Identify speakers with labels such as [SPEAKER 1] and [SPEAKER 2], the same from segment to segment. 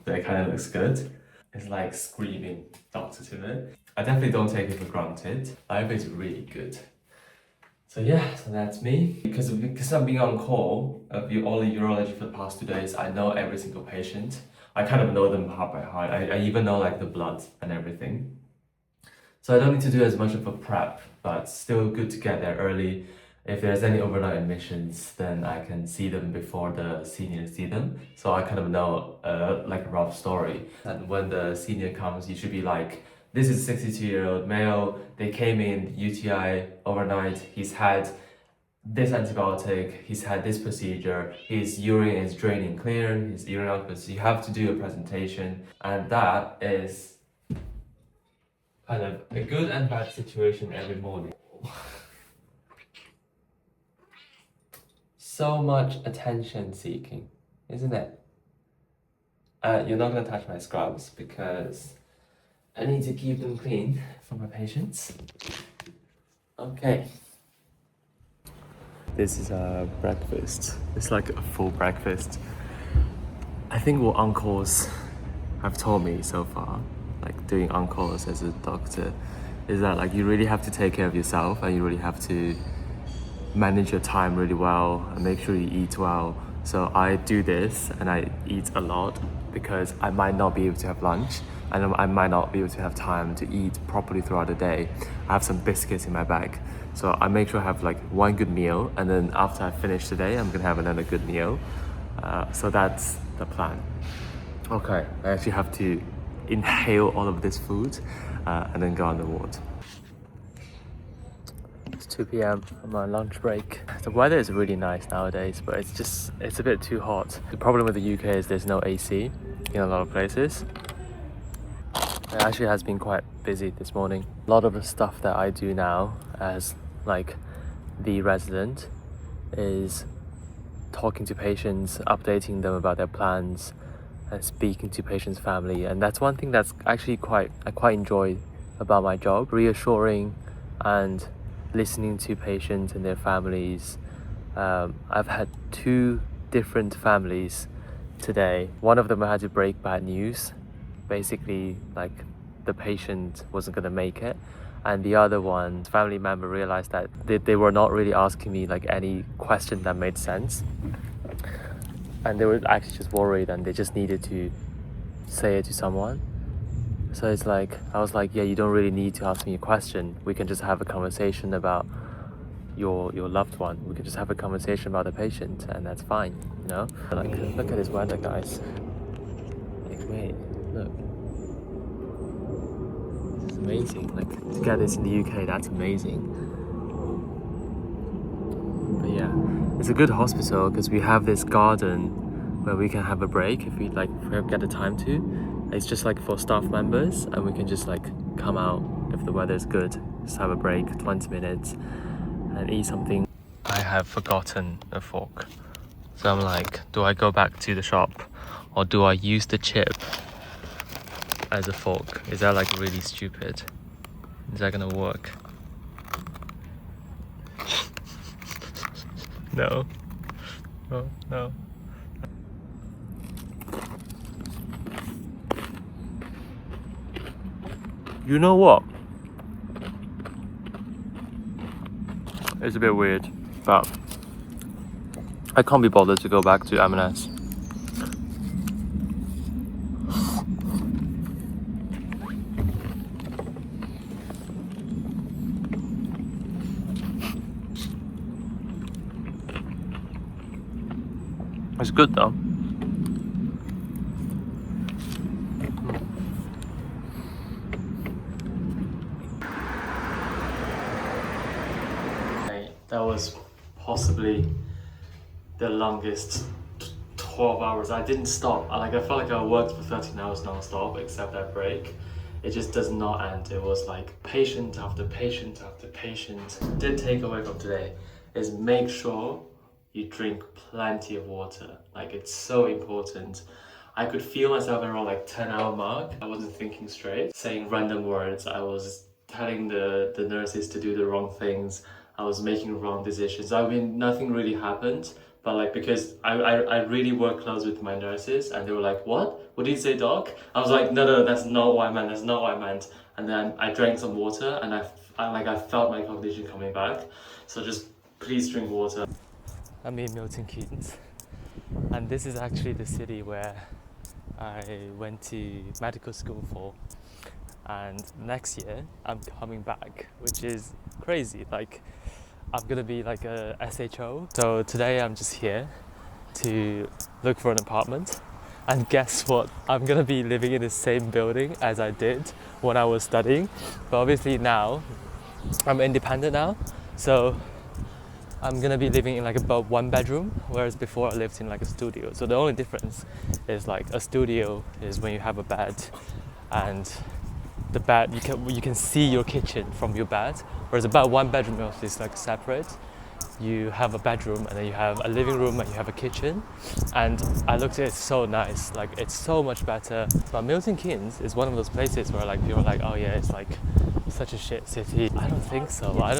[SPEAKER 1] so it kind of looks good. It's like screaming doctor to me. I definitely don't take it for granted. I hope it's really good. So yeah, so that's me. Because I'm being on call of all the urology for the past 2 days, I know every single patient. I kind of know them heart by heart. I even know like the blood and everything. So I don't need to do as much of a prep, but still good to get there early. If there's any overnight admissions, then I can see them before the seniors see them. So I kind of know like a rough story. And when the senior comes, you should be like, this is a 62-year-old male. They came in UTI overnight. He's had this antibiotic, he's had this procedure, his urine is draining clear, his urine output. So you have to do a presentation, and that is kind of a good and bad situation every morning. So much attention seeking, isn't it? You're not gonna touch my scrubs because I need to keep them clean for my patients. Okay. This is a breakfast. It's like a full breakfast. I think what uncles have told me so far, like doing on-calls as a doctor, is that like you really have to take care of yourself and you really have to manage your time really well and make sure you eat well. So I do this and I eat a lot because I might not be able to have lunch and I might not be able to have time to eat properly throughout the day. I have some biscuits in my bag. So I make sure I have like one good meal, and then after I finish the day, I'm gonna have another good meal. So that's the plan. Okay, I actually have to inhale all of this food and then go on the ward. It's 2 p.m. on my lunch break. The weather is really nice nowadays, but it's a bit too hot. The problem with the UK is there's no AC in a lot of places. It actually has been quite busy this morning. A lot of the stuff that I do now as like the resident is talking to patients, updating them about their plans, and speaking to patients' family. And that's one thing that's actually I quite enjoy about my job, reassuring and listening to patients and their families. I've had 2 different families today. One of them I had to break bad news. Basically, like the patient wasn't gonna make it. And the other one, family member realized that they were not really asking me like any question that made sense. And they were actually just worried and they just needed to say it to someone. So it's like, I was like, yeah, you don't really need to ask me a question. We can just have a conversation about your loved one. We can just have a conversation about the patient and that's fine, you know? Like, look at this weather, guys. Like, wait, look. This is amazing. Like, to get this in the UK, that's amazing. But yeah, it's a good hospital because we have this garden where we can have a break if we get the time to. It's just like for staff members, and we can just like come out if the weather is good, just have a break, 20 minutes, and eat something. I have forgotten a fork, so I'm like, do I go back to the shop or do I use the chip as a fork? Is that like really stupid? Is that gonna work? No. Oh, no. You know what? It's a bit weird, but I can't be bothered to go back to M&S. It's good though. That was possibly the longest 12 hours. I didn't stop. I felt like I worked for 13 hours non-stop except that break. It just does not end. It was like patient after patient after patient. The takeaway from today is make sure you drink plenty of water. Like, it's so important. I could feel myself around like 10-hour mark. I wasn't thinking straight, saying random words. I was telling the nurses to do the wrong things. I was making wrong decisions. I mean, nothing really happened, but like because I really work close with my nurses, and they were like, what did you say, doc? I was like, no, that's not what I meant, that's not what I meant. And then I drank some water, and I felt my cognition coming back. So just please drink water. I'm in Milton Keynes, and this is actually the city where I went to medical school for, and next year I'm coming back, which is crazy. Like, I'm gonna be like a SHO. So today I'm just here to look for an apartment, and guess what? I'm gonna be living in the same building as I did when I was studying, but obviously now I'm independent now, so I'm gonna be living in like about 1 bedroom, whereas before I lived in like a studio. So the only difference is like a studio is when you have a bed, and the bed you can see your kitchen from your bed, whereas about 1 bedroom is like separate. You have a bedroom, and then you have a living room, and you have a kitchen. And I looked at it, it's so nice, like it's so much better. But Milton Keynes is one of those places where like people are like, oh yeah, it's like such a shit city. I don't think so. I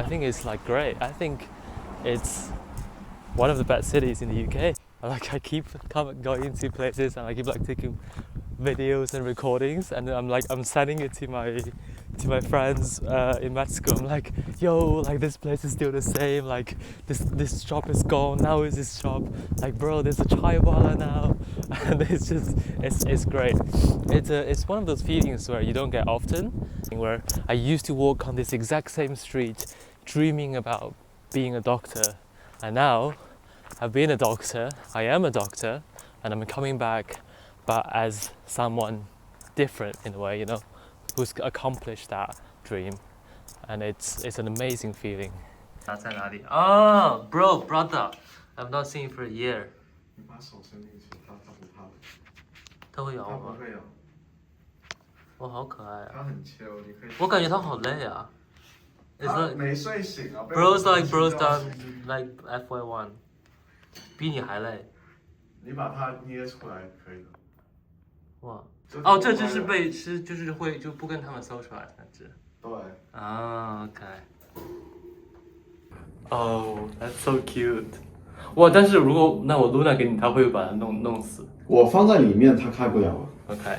[SPEAKER 1] think it's like great. I think it's one of the best cities in the UK. Like I keep going into places, and I keep like taking videos and recordings, and I'm sending it to my friends in med school. I'm like, yo, like this place is still the same, like this shop is gone, now is this shop, like bro, there's a chai wala now. And it's great. It's one of those feelings where you don't get often, where I used to walk on this exact same street dreaming about being a doctor, and now I've been a doctor, I am a doctor, and I'm coming back, but as someone different in a way, you know, who's accomplished that dream, and it's an amazing feeling. 他在哪里? Oh, bro, brother, I've not seen you for a year.
[SPEAKER 2] 你把手伸进去，它不怕的。
[SPEAKER 1] 它会咬我吗？
[SPEAKER 2] 它不会咬。
[SPEAKER 1] 哇，好可爱啊！
[SPEAKER 2] 它很 chill， 你可以。
[SPEAKER 1] 我感觉它好累啊。
[SPEAKER 2] 它没睡醒啊。
[SPEAKER 1] Bro's done like FY1， 比你还累。
[SPEAKER 2] 你把它捏出来可以的。
[SPEAKER 1] 哇，哦，这只是被是就是会就不跟他们搜出来那只。
[SPEAKER 2] 对。
[SPEAKER 1] 啊 ，OK。Oh, that's so cute. 哇，但是如果那我 Luna 给你，他会把它弄死。
[SPEAKER 2] 我放在里面，它开不了啊。
[SPEAKER 1] OK。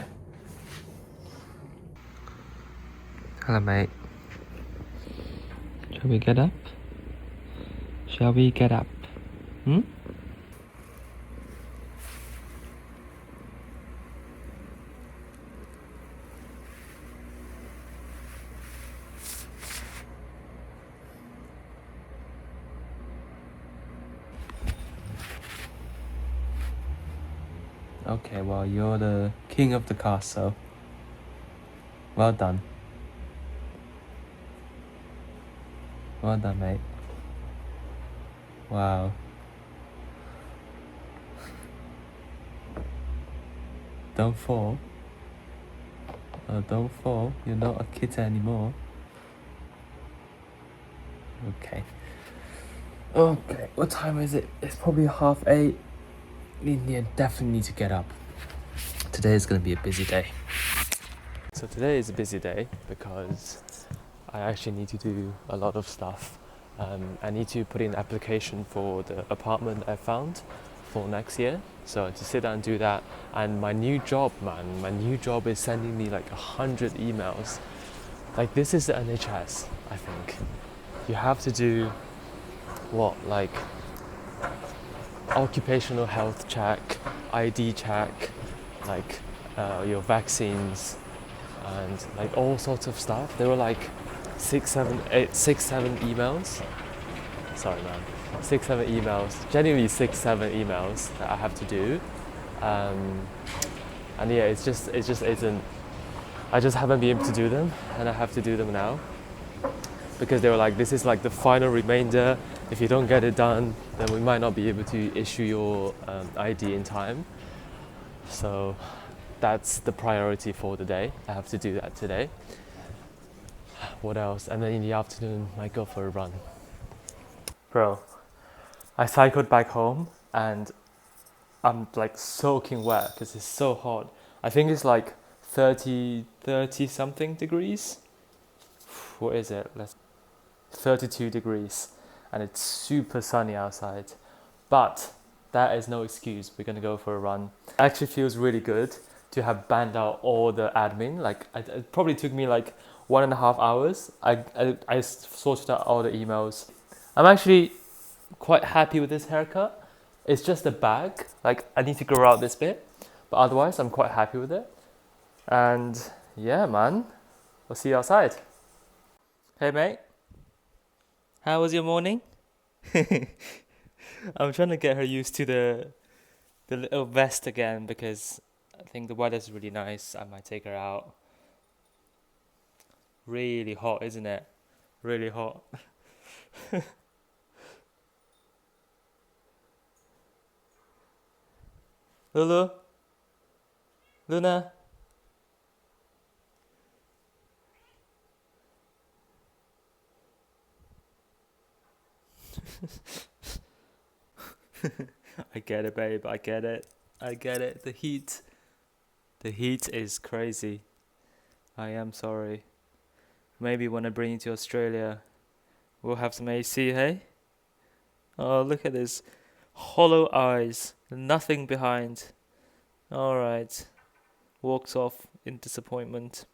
[SPEAKER 1] Hello, mate. Shall we get up? Shall we get up? Hmm? Okay, well, you're the king of the castle. Well done. Well done, mate. Wow. Don't fall. Don't fall. You're not a kid anymore. Okay. Okay, what time is it? It's probably 8:30. You definitely need to get up. Today is going to be a busy day. So today is a busy day because I actually need to do a lot of stuff. I need to put in an application for the apartment I found for next year. So to sit down and do that. And my new job is sending me like 100 emails. Like this is the NHS, I think. You have to do like occupational health check, ID check, like your vaccines, and like all sorts of stuff. There were like 6, 7 emails. Sorry, man. 6, 7 emails. Genuinely 6, 7 emails that I have to do. And yeah, it just isn't. I just haven't been able to do them, and I have to do them now. Because they were like, this is like the final remainder. If you don't get it done, then we might not be able to issue your ID in time. So that's the priority for the day. I have to do that today. What else? And then in the afternoon, I go for a run. Bro, I cycled back home and I'm like soaking wet because it's so hot. I think it's like 30 something degrees. What is it? 32 degrees, and it's super sunny outside. But that is no excuse. We're gonna go for a run. It actually feels really good to have banned out all the admin. Like it probably took me like 1.5 hours. I sorted out all the emails. I'm actually quite happy with this haircut. It's just the back. Like I need to grow out this bit, but otherwise I'm quite happy with it. And yeah, man, we'll see you outside. Hey mate, how was your morning? I'm trying to get her used to the little vest again because I think the weather's really nice. I might take her out. Really hot, isn't it? Really hot. Lulu? Luna? I get it, babe. I get it. I get it. The heat is crazy. I am sorry. Maybe when I bring you to Australia, we'll have some AC, hey? Oh, look at this. Hollow eyes. Nothing behind. Alright. Walks off in disappointment.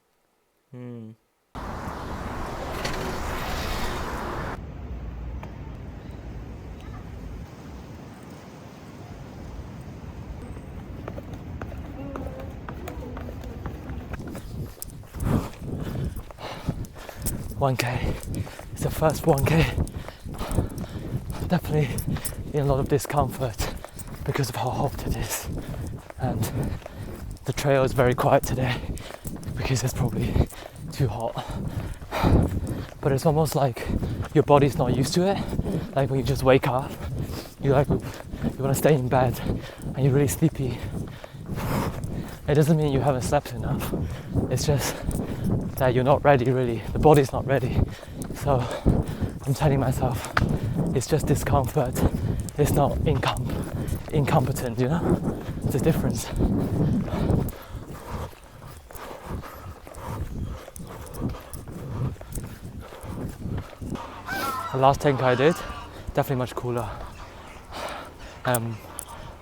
[SPEAKER 1] 1K. It's the first 1K. Definitely in a lot of discomfort because of how hot it is. And the trail is very quiet today because it's probably too hot. But it's almost like your body's not used to it. Like when you just wake up, you want to stay in bed and you're really sleepy. It doesn't mean you haven't slept enough. It's just that you're not ready really. The body's not ready. So I'm telling myself it's just discomfort. It's not incompetent, you know? There's a difference. The last 10K I did, definitely much cooler.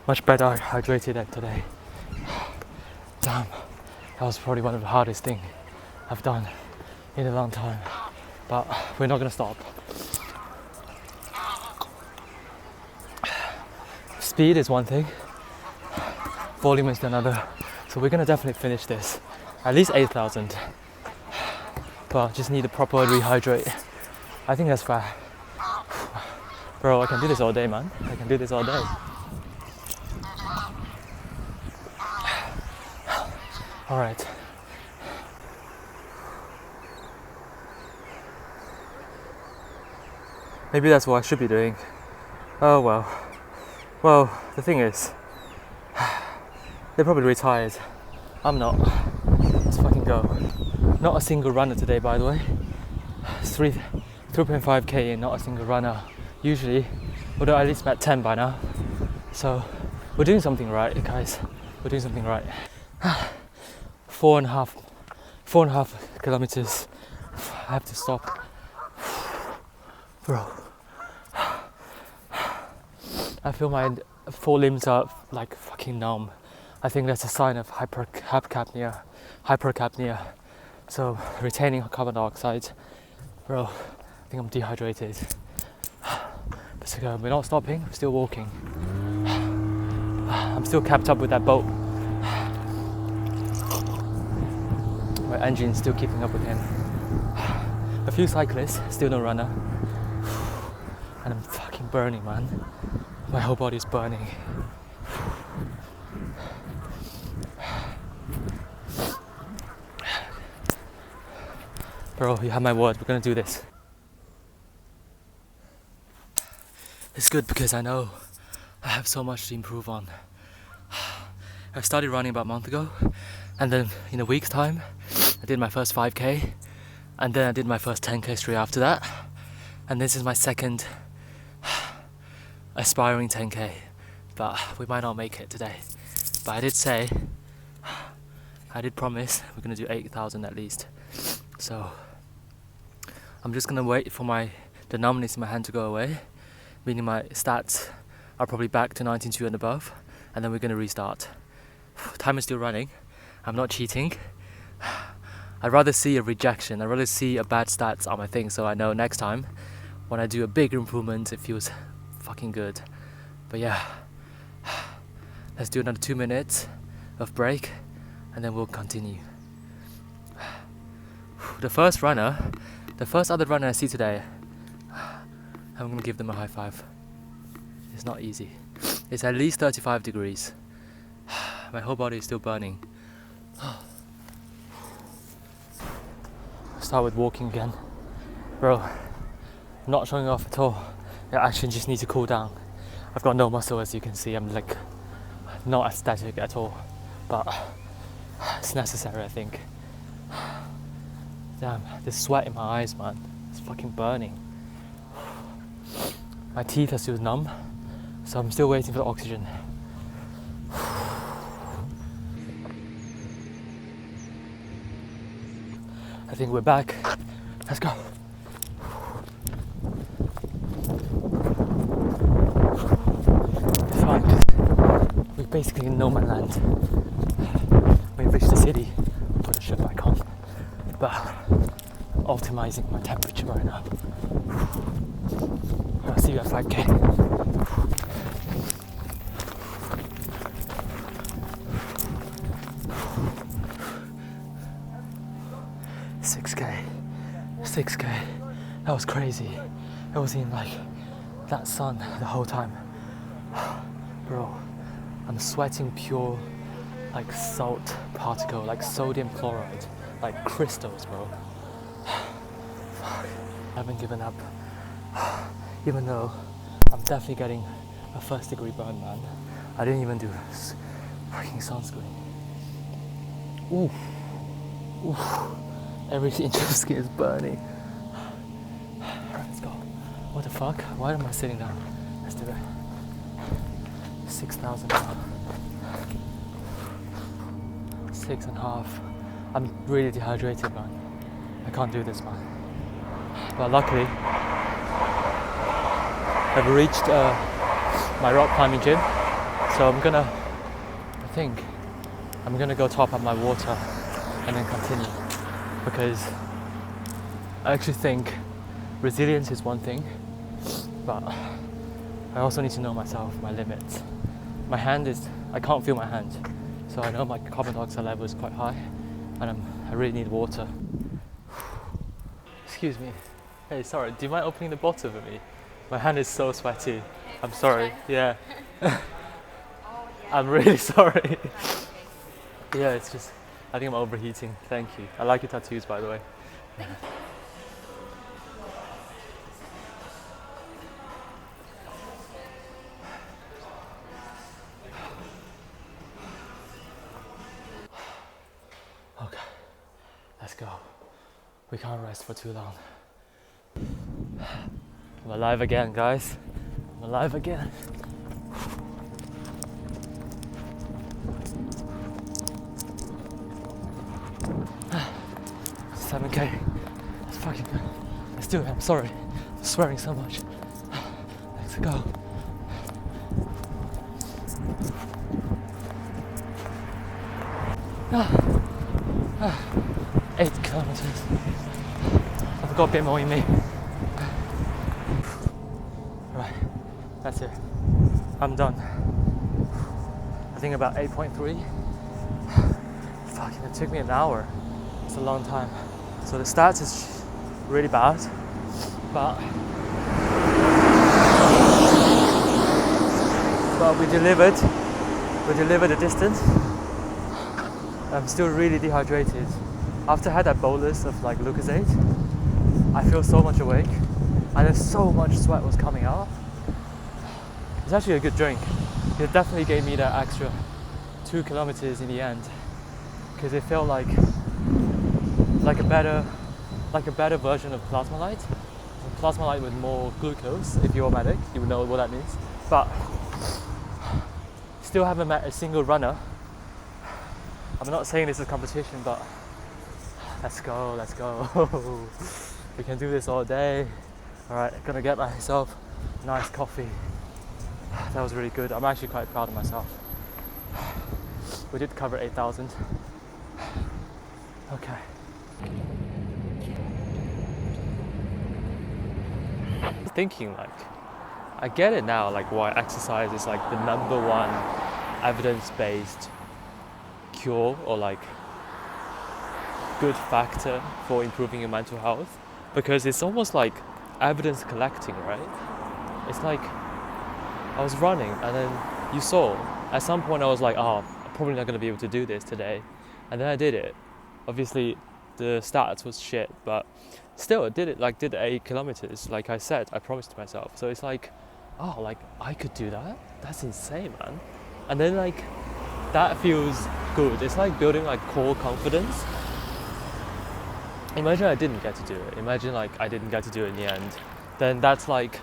[SPEAKER 1] Much better hydrated than today. Damn, that was probably one of the hardest things I've done in a long time. But we're not gonna stop. Speed is one thing, volume is another. So we're gonna definitely finish this. At least 8,000. But just need to proper rehydrate. I think that's fair. Bro, I can do this all day, man. I can do this all day. All right. Maybe that's what I should be doing. Oh well. Well, the thing is, they're probably retired. I'm not. Let's fucking go. Not a single runner today, by the way. It's 3.5k and not a single runner. Usually, although at least I'm at 10 by now. So, we're doing something right, guys. We're doing something right. 4.5 kilometers. I have to stop. Bro. I feel my 4 limbs are like fucking numb. I think that's a sign of hypercapnia. So retaining carbon dioxide. Bro, I think I'm dehydrated. Let's go. We're not stopping, we're still walking. I'm still capped up with that boat. My engine's still keeping up with him. A few cyclists, still no runner. And I'm fucking burning, man. My whole body's burning. Bro, you have my word, we're gonna do this. It's good because I know I have so much to improve on. I started running about a month ago, and then in a week's time, I did my first 5k, and then I did my first 10k straight after that. And this is my second aspiring 10k, but we might not make it today. But I did promise we're gonna do 8,000 at least. So I'm just gonna wait for the numbness in my hand to go away, meaning my stats are probably back to 19.2 and above, and then we're gonna restart. Time is still running. I'm not cheating. I'd rather see a rejection. I'd rather see a bad stats on my thing, so I know next time when I do a big improvement, it feels fucking good. But yeah, let's do another 2 minutes of break, and then we'll continue. The first other runner I see today, I'm gonna give them a high five. It's not easy. It's at least 35 degrees. My whole body is still burning. Start with walking again. Bro, I'm not showing off at all. I actually just need to cool down. I've got no muscle, as you can see. I'm like not aesthetic at all, but it's necessary, I think. Damn, there's sweat in my eyes, man. It's fucking burning. My teeth are still numb, so I'm still waiting for the oxygen. I think we're back. Let's go. It's fine. We're basically in no man's land. We've reached the city. Put the ship back on. But I'm optimizing my temperature right now. I'll see you at 5K. Six K. That was crazy. I was in like that sun the whole time. Bro, I'm sweating pure like salt particle, like sodium chloride, like crystals, bro. Fuck. I haven't given up. Even though I'm definitely getting a 1st degree burn, man. I didn't even do fucking sunscreen. Ooh. Ooh. Every inch of skin is burning. Alright, let's go. What the fuck? Why am I sitting down? Let's do it. 6,000 now. 6.5. I'm really dehydrated, man. I can't do this, man. But luckily, I've reached my rock climbing gym. So I think I'm gonna go top up my water and then continue. Because I actually think resilience is one thing, but I also need to know myself, my limits. I can't feel my hand, so I know my carbon dioxide level is quite high, and I really need water. Excuse me. Hey, sorry, do you mind opening the bottle for me? My hand is so sweaty. I'm sorry. Yeah. I'm really sorry. Yeah, it's just, I think I'm overheating. Thank you. I like your tattoos, by the way. Okay, let's go. We can't rest for too long. I'm alive again, guys. I'm alive again. 7K. That's fucking good. Let's do it. I'm sorry. I'm swearing so much. Let's go. Ah. 8 kilometers. I've got a bit more in me. Right. That's it. I'm done. I think about 8.3. Fucking, it took me an hour. It's a long time. So the stats is really bad, but we delivered the distance. I'm still really dehydrated. After I had that bolus of like Lucozade, I feel so much awake, and then so much sweat was coming out. It's actually a good drink. It definitely gave me that extra 2 kilometers in the end, because it felt like a better version of Plasma Light. Plasma Light with more glucose. If you're a medic, you would know what that means. But still haven't met a single runner. I'm not saying this is a competition, but let's go. We can do this all day. All right, gonna get myself a nice coffee. That was really good. I'm actually quite proud of myself. We did cover 8,000. Okay. Thinking like, I get it now, like why exercise is like the number one evidence-based cure or like good factor for improving your mental health, because it's almost like evidence collecting, right? It's like I was running and then you saw at some point I was like, oh, I'm probably not going to be able to do this today, and then I did it. Obviously the stats was shit, but still did it, like did 8 kilometers like I said, I promised to myself. So it's like, oh, like I could do that. That's insane, man. And then like that feels good. It's like building like core confidence. Imagine I didn't get to do it. Imagine like I didn't get to do it in the end. Then that's like,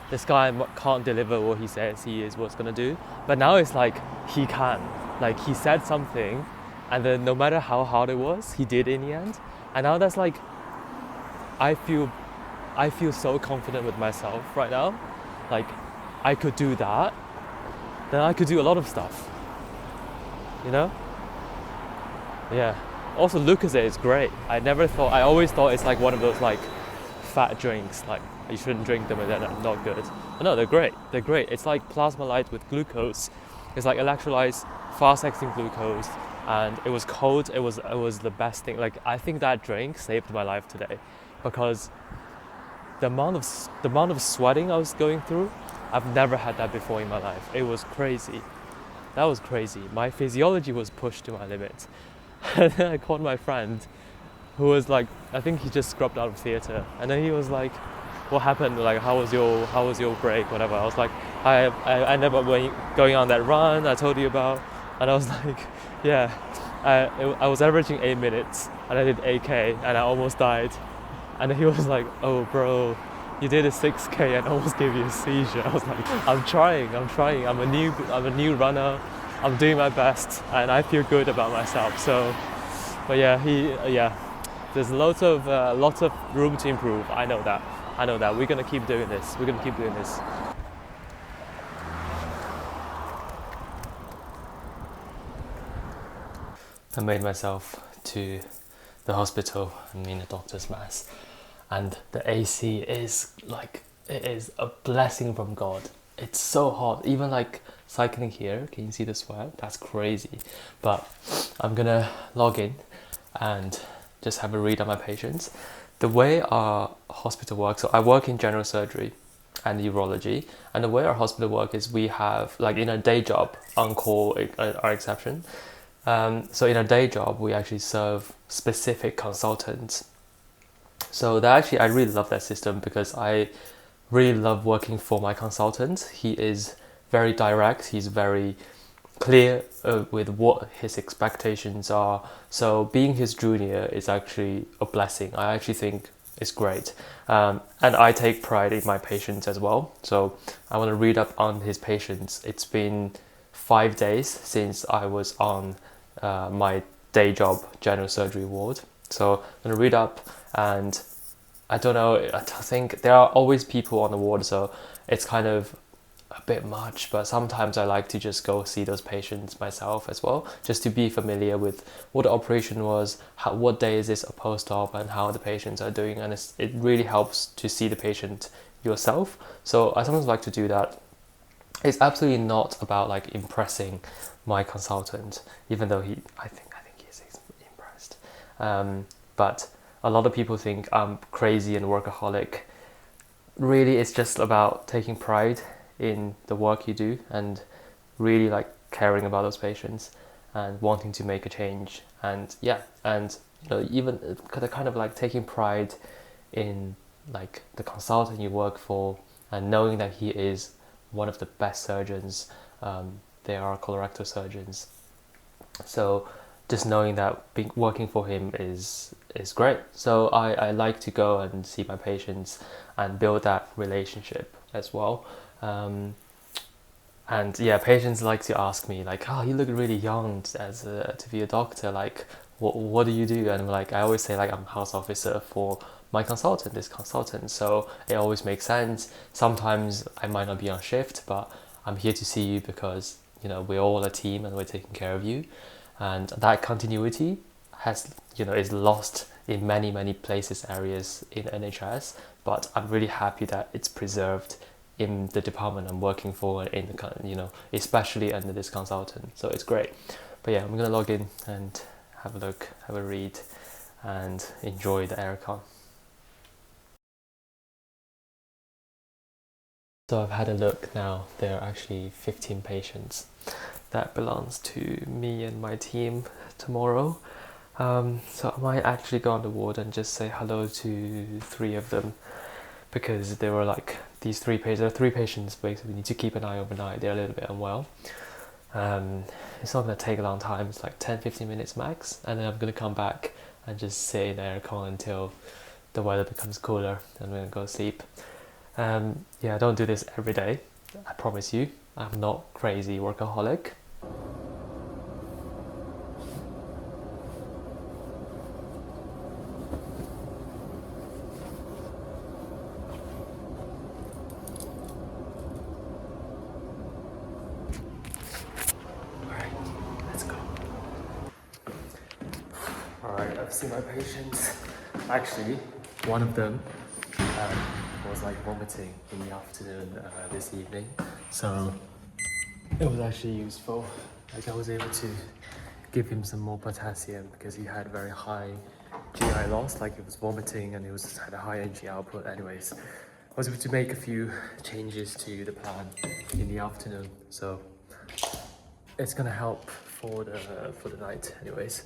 [SPEAKER 1] this guy can't deliver what he says he is what's gonna do. But now it's like he can. Like he said something, and then no matter how hard it was, he did in the end. And now that's like, I feel so confident with myself right now. Like I could do that. Then I could do a lot of stuff. You know? Yeah. Also, Lucozade is great. I always thought it's like one of those like fat drinks, like you shouldn't drink them and they're not good. But no, they're great. They're great. It's like plasma light with glucose. It's like electrolytes, fast-acting glucose, and it was cold. It was the best thing. Like I think that drink saved my life today, because the amount of sweating I was going through, I've never had that before in my life. It was crazy. That was crazy. My physiology was pushed to my limit. And then I called my friend, who was like, I think he just scrubbed out of theatre, and then he was like, what happened, like how was your break, whatever. I was like, I ended up going on that run I told you about, and I was like, yeah, I was averaging 8 minutes and I did 8k and I almost died. And he was like, oh bro, you did a 6k and almost gave you a seizure. I was like, I'm trying, I'm a new runner, I'm doing my best and I feel good about myself. So, but yeah, there's lots of room to improve. I know that. We're gonna keep doing this. I made myself to the hospital. I'm in a doctor's mass, and the AC is like, it is a blessing from God. It's so hot. Even like cycling here, can you see the sweat? That's crazy. But I'm gonna log in and just have a read on my patients. The way our hospital works, so I work in general surgery and urology, and the way our hospital work is we have, like in a day job, on-call our exception. So in a day job, we actually serve specific consultants. So that actually, I really love that system, because I really love working for my consultant. He is very direct, he's very clear with what his expectations are. So being his junior is actually a blessing. I actually think it's great. And I take pride in my patients as well. So I want to read up on his patients. It's been 5 days since I was on my day job general surgery ward. So I'm going to read up, and I don't know, I think there are always people on the ward, so it's kind of a bit much, but sometimes I like to just go see those patients myself as well, just to be familiar with what the operation was, what day is this a post-op, and how the patients are doing. And it really helps to see the patient yourself. So I sometimes like to do that. It's absolutely not about like impressing my consultant, even though I think he's impressed. But a lot of people think I'm crazy and workaholic. Really, it's just about taking pride in the work you do and really like caring about those patients and wanting to make a change. And yeah, and you know, even kind of like taking pride in like the consultant you work for, and knowing that he is one of the best surgeons. They are colorectal surgeons, so just knowing that working for him is great. So I like to go and see my patients and build that relationship as well. And yeah, patients like to ask me like, oh, you look really young to be a doctor, like what do you do? And like I always say, like I'm house officer for my consultant, this consultant. So it always makes sense. Sometimes I might not be on shift, but I'm here to see you because we're all a team and we're taking care of you. And that continuity has is lost in many places, areas in NHS. But I'm really happy that it's preserved in the department I'm working for, in the especially under this consultant. So it's great. But yeah, I'm gonna log in and have a look, have a read, and enjoy the aircon. So I've had a look now. There are actually 15 patients that belongs to me and my team tomorrow. So I might actually go on the ward and just say hello to 3 of them, because there were like these 3 patients. There are 3 patients basically we need to keep an eye overnight. They're a little bit unwell. It's not going to take a long time. It's like 10-15 minutes max, and then I'm going to come back and just sit in the aircon until the weather becomes cooler, and I'm going to go sleep. Yeah, I don't do this every day, I promise you. I'm not crazy workaholic. Alright, let's go. Alright, I've seen my patients. Actually, one of them was like vomiting in the afternoon this evening. So it was actually useful. Like I was able to give him some more potassium because he had very high GI loss, like he was vomiting and he had a high energy output. Anyways, I was able to make a few changes to the plan in the afternoon. So it's gonna help for the night anyways.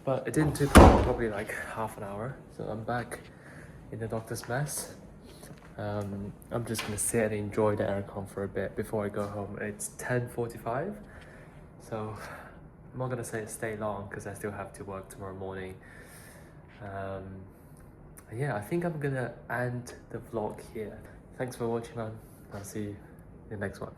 [SPEAKER 1] But it didn't take probably like half an hour. So I'm back in the doctor's mess. I'm just gonna sit and enjoy the aircon for a bit before I go home. It's 10:45, so I'm not gonna say stay long because I still have to work tomorrow morning. Yeah, I think I'm gonna end the vlog here. Thanks for watching, man. I'll see you in the next one.